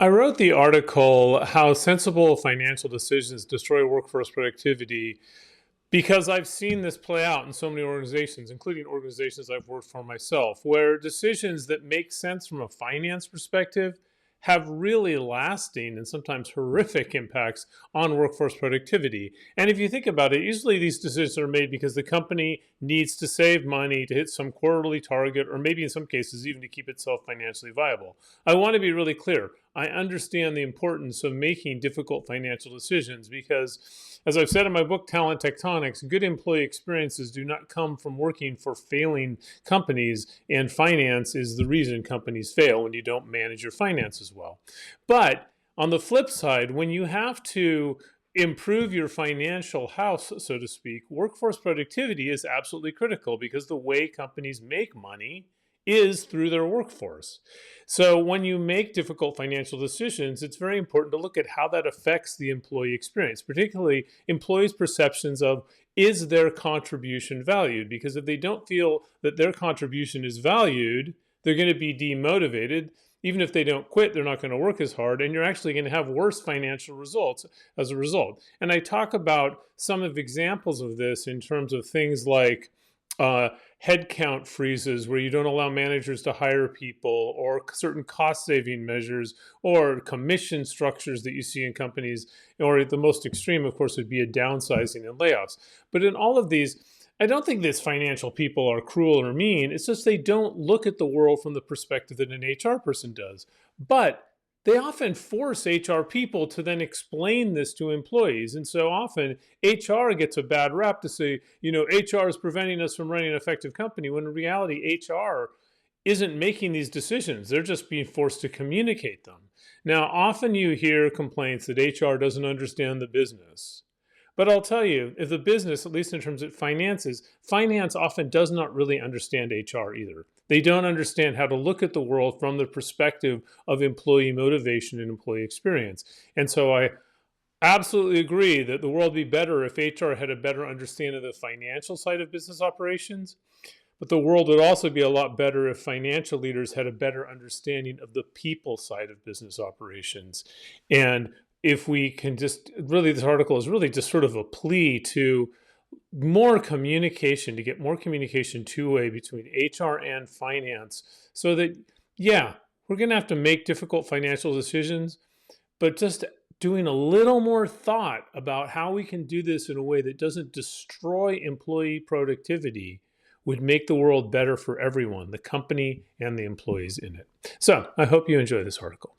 I wrote the article, How Sensible Financial Decisions Destroy Workforce Productivity, because I've seen this play out in so many organizations, including organizations I've worked for myself, where decisions that make sense from a finance perspective have really lasting and sometimes horrific impacts on workforce productivity. And if you think about it, usually these decisions are made because the company needs to save money to hit some quarterly target, or maybe in some cases, even to keep itself financially viable. I want to be really clear. I understand the importance of making difficult financial decisions because, as I've said in my book, Talent Tectonics, good employee experiences do not come from working for failing companies, and finance is the reason companies fail when you don't manage your finances well. But on the flip side, when you have to improve your financial house, so to speak, workforce productivity is absolutely critical because the way companies make money is through their workforce. So when you make difficult financial decisions, it's very important to look at how that affects the employee experience, particularly employees' perceptions of, is their contribution valued? Because if they don't feel that their contribution is valued, they're going to be demotivated. Even if they don't quit, they're not going to work as hard, and you're actually going to have worse financial results as a result. And I talk about some of examples of this in terms of things like headcount freezes where you don't allow managers to hire people, or certain cost saving measures, or commission structures that you see in companies, or the most extreme, of course, would be a downsizing and layoffs. But in all of these, I don't think these financial people are cruel or mean. It's just they don't look at the world from the perspective that an HR person does. But they often force HR people to then explain this to employees. And so often HR gets a bad rap to say, HR is preventing us from running an effective company, when in reality, HR isn't making these decisions. They're just being forced to communicate them. Now, often you hear complaints that HR doesn't understand the business. But I'll tell you, if the business, at least in terms of finances, finance often does not really understand HR either. They don't understand how to look at the world from the perspective of employee motivation and employee experience. And so I absolutely agree that the world would be better if HR had a better understanding of the financial side of business operations. But the world would also be a lot better if financial leaders had a better understanding of the people side of business operations. And if we can just really, this article is really just sort of a plea to more communication, to get more communication two-way between HR and finance, so that, yeah, we're going to have to make difficult financial decisions, but just doing a little more thought about how we can do this in a way that doesn't destroy employee productivity would make the world better for everyone, the company and the employees in it. So I hope you enjoy this article.